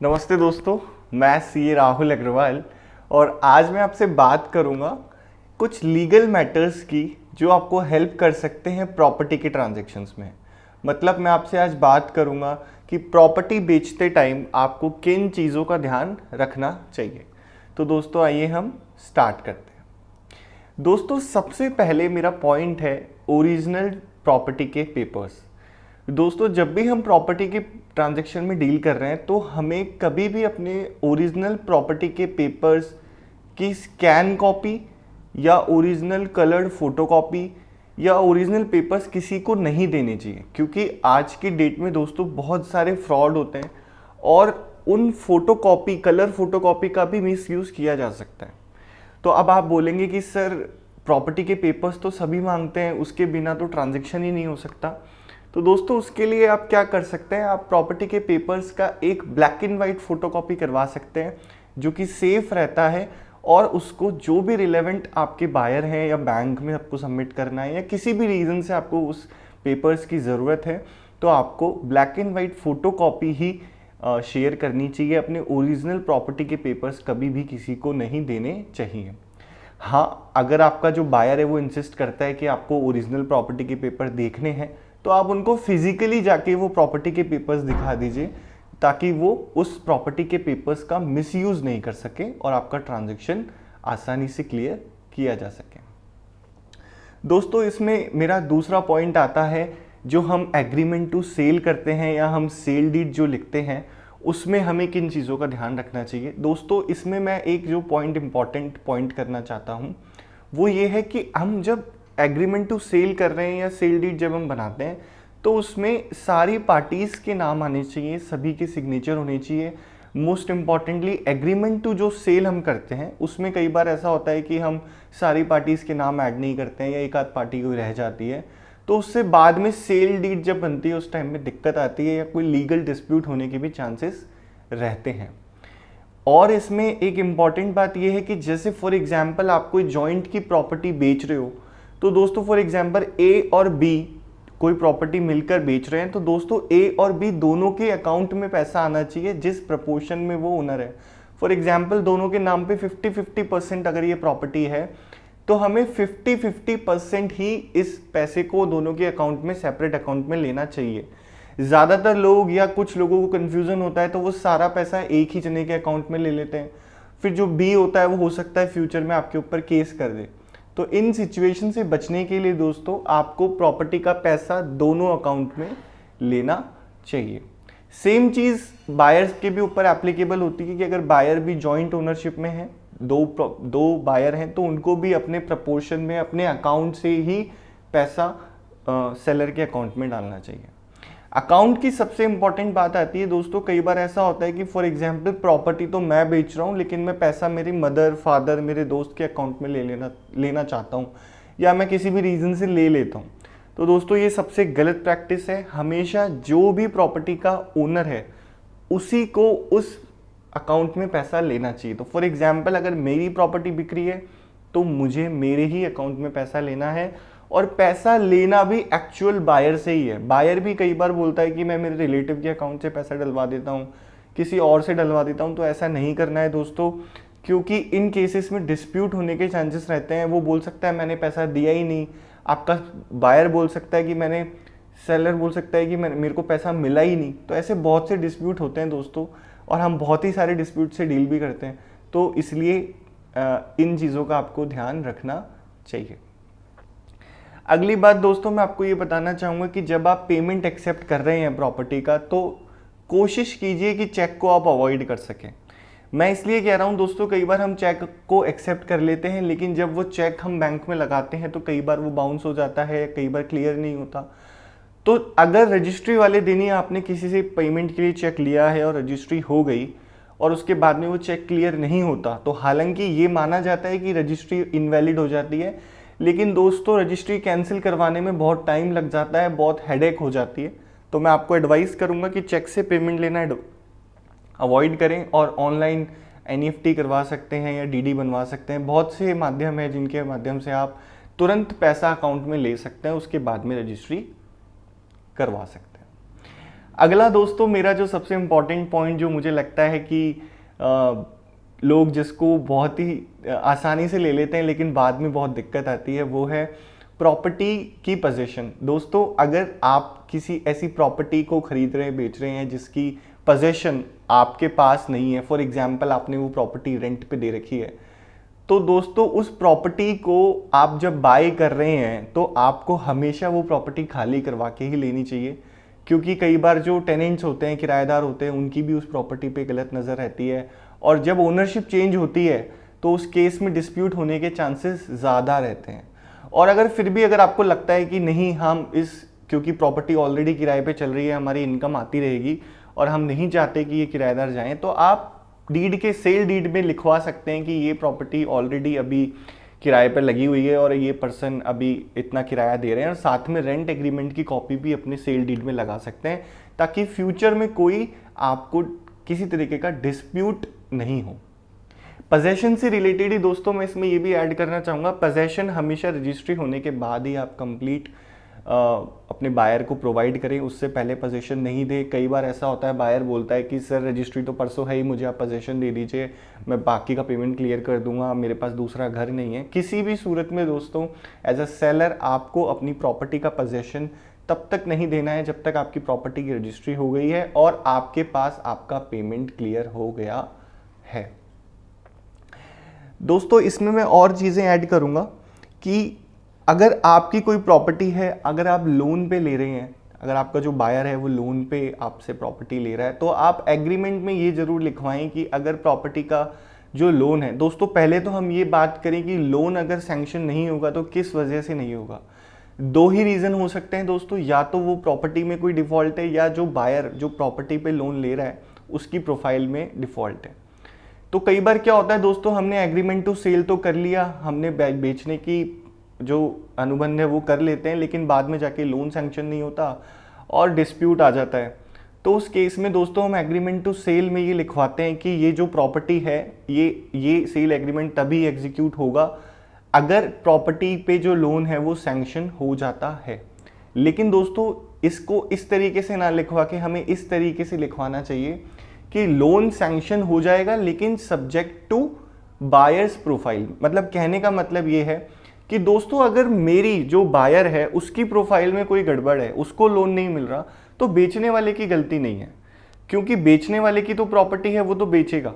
नमस्ते दोस्तों, मैं सी राहुल अग्रवाल और आज मैं आपसे बात करूंगा कुछ लीगल मैटर्स की जो आपको हेल्प कर सकते हैं प्रॉपर्टी के ट्रांजैक्शंस में। मतलब मैं आपसे आज बात करूंगा कि प्रॉपर्टी बेचते टाइम आपको किन चीज़ों का ध्यान रखना चाहिए। तो दोस्तों आइए हम स्टार्ट करते हैं। दोस्तों सबसे पहले मेरा पॉइंट है ओरिजिनल प्रॉपर्टी के पेपर्स। दोस्तों जब भी हम प्रॉपर्टी के ट्रांजैक्शन में डील कर रहे हैं तो हमें कभी भी अपने ओरिजिनल प्रॉपर्टी के पेपर्स की स्कैन कॉपी या ओरिजिनल कलर्ड फोटोकॉपी या ओरिजिनल पेपर्स किसी को नहीं देने चाहिए, क्योंकि आज की डेट में दोस्तों बहुत सारे फ्रॉड होते हैं और उन फोटोकॉपी कलर फोटोकॉपी का भी मिसयूज़ किया जा सकता है। तो अब आप बोलेंगे कि सर प्रॉपर्टी के पेपर्स तो सभी मांगते हैं, उसके बिना तो ट्रांजैक्शन ही नहीं हो सकता। तो दोस्तों उसके लिए आप क्या कर सकते हैं, आप प्रॉपर्टी के पेपर्स का एक ब्लैक एंड वाइट फोटोकॉपी करवा सकते हैं जो कि सेफ रहता है और उसको जो भी रिलेवेंट आपके बायर हैं या बैंक में आपको सबमिट करना है या किसी भी रीज़न से आपको उस पेपर्स की ज़रूरत है तो आपको black and white photocopy he share करनी चाहिए। अपने ओरिजिनल प्रॉपर्टी के पेपर्स कभी भी किसी को नहीं देने चाहिए। हाँ, अगर आपका जो बायर है वो इंसिस्ट करता है कि आपको ओरिजिनल प्रॉपर्टी के पेपर देखने हैं तो आप उनको फिजिकली जाके वो प्रॉपर्टी के पेपर्स दिखा दीजिए ताकि वो उस प्रॉपर्टी के पेपर्स का मिसयूज़ नहीं कर सके और आपका ट्रांजैक्शन आसानी से क्लियर किया जा सके। दोस्तों इसमें मेरा दूसरा पॉइंट आता है, जो हम एग्रीमेंट टू सेल करते हैं या हम सेल डीड जो लिखते हैं उसमें हमें किन चीज़ों का ध्यान रखना चाहिए। दोस्तों इसमें मैं एक जो पॉइंट इंपॉर्टेंट पॉइंट करना चाहता हूँ वो ये है कि हम जब एग्रीमेंट टू सेल कर रहे हैं या सेल डीड जब हम बनाते हैं तो उसमें सारी पार्टीज़ के नाम आने चाहिए, सभी के सिग्नेचर होने चाहिए। मोस्ट इम्पॉर्टेंटली एग्रीमेंट टू जो सेल हम करते हैं उसमें कई बार ऐसा होता है कि हम सारी पार्टीज़ के नाम ऐड नहीं करते हैं या एक आध पार्टी कोई रह जाती है, तो उससे बाद में सेल डीड जब बनती है उस टाइम में दिक्कत आती है या कोई लीगल डिस्प्यूट होने के भी चांसेस रहते हैं। और इसमें एक इम्पॉर्टेंट बात यह है कि जैसे फॉर एग्जांपल आप कोई जॉइंट की प्रॉपर्टी बेच रहे हो तो दोस्तों फॉर एग्जांपल ए और बी कोई प्रॉपर्टी मिलकर बेच रहे हैं तो दोस्तों ए और बी दोनों के अकाउंट में पैसा आना चाहिए जिस प्रपोर्शन में वो ओनर है। फॉर एग्जांपल दोनों के नाम पे 50-50% अगर ये प्रॉपर्टी है तो हमें 50-50% ही इस पैसे को दोनों के अकाउंट में सेपरेट अकाउंट में लेना चाहिए। ज़्यादातर लोग या कुछ लोगों को कन्फ्यूज़न होता है तो वो सारा पैसा एक ही जने के अकाउंट में ले लेते हैं, फिर जो बी होता है वो हो सकता है फ्यूचर में आपके ऊपर केस कर दे। तो इन सिचुएशन से बचने के लिए दोस्तों आपको प्रॉपर्टी का पैसा दोनों अकाउंट में लेना चाहिए। सेम चीज़ बायर्स के भी ऊपर एप्लीकेबल होती है कि अगर बायर भी जॉइंट ओनरशिप में है, दो बायर हैं तो उनको भी अपने प्रपोर्शन में अपने अकाउंट से ही पैसा सेलर के अकाउंट में डालना चाहिए। अकाउंट की सबसे इंपॉर्टेंट बात आती है दोस्तों, कई बार ऐसा होता है कि फॉर एग्जांपल प्रॉपर्टी तो मैं बेच रहा हूँ लेकिन मैं पैसा मेरी मदर फादर मेरे दोस्त के अकाउंट में लेना चाहता हूँ या मैं किसी भी रीज़न से ले लेता हूँ। तो दोस्तों ये सबसे गलत प्रैक्टिस है। हमेशा जो भी प्रॉपर्टी का ओनर है उसी को उस अकाउंट में पैसा लेना चाहिए। तो फॉर एग्जाम्पल अगर मेरी प्रॉपर्टी बिक रही है तो मुझे मेरे ही अकाउंट में पैसा लेना है और पैसा लेना भी एक्चुअल बायर से ही है। बायर भी कई बार बोलता है कि मैं मेरे रिलेटिव के अकाउंट से पैसा डलवा देता हूँ, किसी और से डलवा देता हूँ, तो ऐसा नहीं करना है दोस्तों, क्योंकि इन केसेस में डिस्प्यूट होने के चांसेस रहते हैं। वो बोल सकता है मैंने पैसा दिया ही नहीं, आपका बायर बोल सकता है कि सेलर बोल सकता है कि मेरे को पैसा मिला ही नहीं। तो ऐसे बहुत से डिस्प्यूट होते हैं दोस्तों और हम बहुत ही सारे डिस्प्यूट से डील भी करते हैं, तो इसलिए इन चीज़ों का आपको ध्यान रखना चाहिए। अगली बात दोस्तों मैं आपको ये बताना चाहूँगा कि जब आप पेमेंट एक्सेप्ट कर रहे हैं प्रॉपर्टी का तो कोशिश कीजिए कि चेक को आप अवॉइड कर सकें। मैं इसलिए कह रहा हूँ दोस्तों, कई बार हम चेक को एक्सेप्ट कर लेते हैं लेकिन जब वो चेक हम बैंक में लगाते हैं तो कई बार वो बाउंस हो जाता है, कई बार क्लियर नहीं होता। तो अगर रजिस्ट्री वाले दिन ही आपने किसी से पेमेंट के लिए चेक लिया है और रजिस्ट्री हो गई और उसके बाद में वो चेक क्लियर नहीं होता तो हालांकि ये माना जाता है कि रजिस्ट्री इनवैलिड हो जाती है, लेकिन दोस्तों रजिस्ट्री कैंसिल करवाने में बहुत टाइम लग जाता है, बहुत हेडेक हो जाती है। तो मैं आपको एडवाइस करूंगा कि चेक से पेमेंट लेना अवॉइड करें और ऑनलाइन एनईएफटी करवा सकते हैं या डीडी बनवा सकते हैं। बहुत से माध्यम हैं जिनके माध्यम से आप तुरंत पैसा अकाउंट में ले सकते हैं, उसके बाद में रजिस्ट्री करवा सकते हैं। अगला दोस्तों मेरा जो सबसे इम्पॉर्टेंट पॉइंट जो मुझे लगता है कि लोग जिसको बहुत ही आसानी से ले लेते हैं लेकिन बाद में बहुत दिक्कत आती है, वो है प्रॉपर्टी की पोजीशन। दोस्तों अगर आप किसी ऐसी प्रॉपर्टी को खरीद रहे हैं, बेच रहे हैं जिसकी पोजीशन आपके पास नहीं है, फॉर एग्जांपल आपने वो प्रॉपर्टी रेंट पे दे रखी है, तो दोस्तों उस प्रॉपर्टी को आप जब बाय कर रहे हैं तो आपको हमेशा वो प्रॉपर्टी खाली करवा के ही लेनी चाहिए, क्योंकि कई बार जो टेनेंट्स होते हैं, किराएदार होते हैं, उनकी भी उस प्रॉपर्टी पे गलत नज़र रहती है और जब ओनरशिप चेंज होती है तो उस केस में डिस्प्यूट होने के चांसेस ज़्यादा रहते हैं। और अगर फिर भी अगर आपको लगता है कि नहीं, हम क्योंकि प्रॉपर्टी ऑलरेडी किराए पे चल रही है, हमारी इनकम आती रहेगी और हम नहीं चाहते कि ये किराएदार जाएं, तो आप डीड के सेल डीड में लिखवा सकते हैं कि ये प्रॉपर्टी ऑलरेडी अभी किराए पर लगी हुई है और ये पर्सन अभी इतना किराया दे रहे हैं, और साथ में रेंट एग्रीमेंट की कॉपी भी अपने सेल डीड में लगा सकते हैं, ताकि फ्यूचर में कोई आपको किसी तरीके का डिस्प्यूट नहीं हो। पोजेशन से रिलेटेड ही दोस्तों मैं इसमें ये भी ऐड करना चाहूँगा, पोजेशन हमेशा रजिस्ट्री होने के बाद ही आप कंप्लीट अपने बायर को प्रोवाइड करें, उससे पहले पोजेशन नहीं दे। कई बार ऐसा होता है, बायर बोलता है कि सर रजिस्ट्री तो परसों है ही, मुझे आप पोजेशन दे दीजिए, मैं बाकी का पेमेंट क्लियर कर दूंगा, मेरे पास दूसरा घर नहीं है। किसी भी सूरत में दोस्तों एज अ सेलर आपको अपनी प्रॉपर्टी का पोजेशन तब तक नहीं देना है जब तक आपकी प्रॉपर्टी की रजिस्ट्री हो गई है और आपके पास आपका पेमेंट क्लियर हो गया है। दोस्तों इसमें मैं और चीज़ें ऐड करूँगा कि अगर आपकी कोई प्रॉपर्टी है, अगर आप लोन पे ले रहे हैं, अगर आपका जो बायर है वो लोन पे आपसे प्रॉपर्टी ले रहा है, तो आप एग्रीमेंट में ये ज़रूर लिखवाएं कि अगर प्रॉपर्टी का जो लोन है, दोस्तों पहले तो हम ये बात करें कि लोन अगर सैंक्शन नहीं होगा तो किस वजह से नहीं होगा। दो ही रीज़न हो सकते हैं दोस्तों, या तो वो प्रॉपर्टी में कोई डिफ़ॉल्ट है या जो बायर जो प्रॉपर्टी पे लोन ले रहा है उसकी प्रोफाइल में डिफ़ॉल्ट है। तो कई बार क्या होता है दोस्तों, हमने एग्रीमेंट टू सेल तो कर लिया, हमने बेचने की जो अनुबंध है वो कर लेते हैं, लेकिन बाद में जाके लोन सैंक्शन नहीं होता और डिस्प्यूट आ जाता है। तो उस केस में दोस्तों हम एग्रीमेंट टू सेल में ये लिखवाते हैं कि ये जो प्रॉपर्टी है ये सेल एग्रीमेंट तभी एग्जीक्यूट होगा अगर प्रॉपर्टी पे जो लोन है वो सैंक्शन हो जाता है। लेकिन दोस्तों इसको इस तरीके से ना लिखवा के हमें इस तरीके से लिखवाना चाहिए कि लोन सैंक्शन हो जाएगा लेकिन सब्जेक्ट टू बायर्स प्रोफाइल। मतलब कहने का मतलब ये है कि दोस्तों अगर मेरी जो बायर है उसकी प्रोफाइल में कोई गड़बड़ है, उसको लोन नहीं मिल रहा, तो बेचने वाले की गलती नहीं है, क्योंकि बेचने वाले की तो प्रॉपर्टी है, वो तो बेचेगा।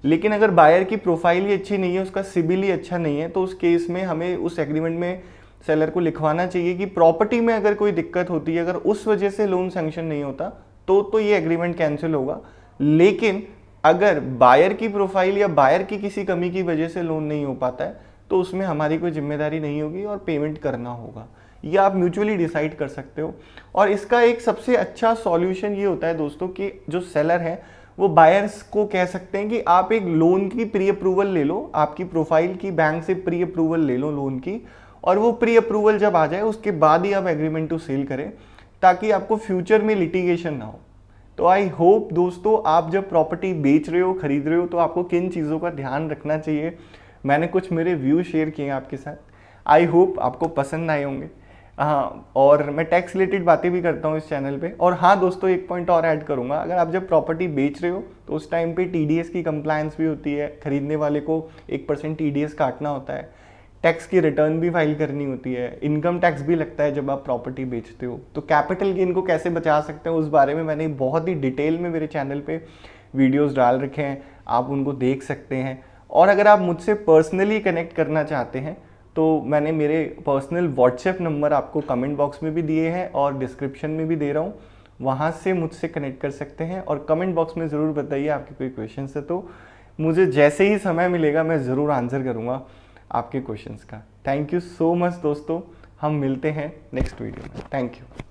लेकिन अगर बायर की प्रोफाइल ही अच्छी नहीं है, उसका सिबिल ही अच्छा नहीं है, तो उस केस में हमें उस एग्रीमेंट में सेलर को लिखवाना चाहिए कि प्रॉपर्टी में अगर कोई दिक्कत होती है, अगर उस वजह से लोन सैंक्शन नहीं होता तो ये एग्रीमेंट कैंसिल होगा। लेकिन अगर बायर की प्रोफाइल या बायर की किसी कमी की वजह से लोन नहीं हो पाता है तो उसमें हमारी कोई जिम्मेदारी नहीं होगी और पेमेंट करना होगा। ये आप म्यूचुअली डिसाइड कर सकते हो। और इसका एक सबसे अच्छा सॉल्यूशन ये होता है दोस्तों कि जो सेलर है वो बायर्स को कह सकते हैं कि आप एक लोन की प्री अप्रूवल ले लो, आपकी प्रोफाइल की बैंक से प्री अप्रूवल ले लो लोन की, और वो प्री अप्रूवल जब आ जाए उसके बाद ही आप एग्रीमेंट टू सेल करें, ताकि आपको फ्यूचर में लिटिगेशन ना हो। तो आई होप दोस्तों आप जब प्रॉपर्टी बेच रहे हो, खरीद रहे हो, तो आपको किन चीज़ों का ध्यान रखना चाहिए, मैंने कुछ मेरे व्यू शेयर किए हैं आपके साथ। आई होप आपको पसंद आए होंगे। हाँ, और मैं टैक्स रिलेटेड बातें भी करता हूँ इस चैनल पे। और हाँ दोस्तों एक पॉइंट और ऐड करूँगा, अगर आप जब प्रॉपर्टी बेच रहे हो तो उस टाइम पे TDS की कंप्लायंस भी होती है, खरीदने वाले को 1% TDS काटना होता है, टैक्स की रिटर्न भी फाइल करनी होती है, इनकम टैक्स भी लगता है जब आप प्रॉपर्टी बेचते हो। तो कैपिटल गेन को कैसे बचा सकते हैं उस बारे में मैंने बहुत ही डिटेल में मेरे चैनल पे वीडियोस डाल रखे हैं, आप उनको देख सकते हैं। और अगर आप मुझसे पर्सनली कनेक्ट करना चाहते हैं तो मैंने मेरे पर्सनल व्हाट्सएप नंबर आपको कमेंट बॉक्स में भी दिए हैं और डिस्क्रिप्शन में भी दे रहा हूँ, वहाँ से मुझसे कनेक्ट कर सकते हैं। और कमेंट बॉक्स में ज़रूर बताइए आपके कोई क्वेश्चन है, तो मुझे जैसे ही समय मिलेगा मैं ज़रूर आंसर करूँगा आपके क्वेश्चंस का। थैंक यू सो मच दोस्तों, हम मिलते हैं नेक्स्ट वीडियो में। Thank you.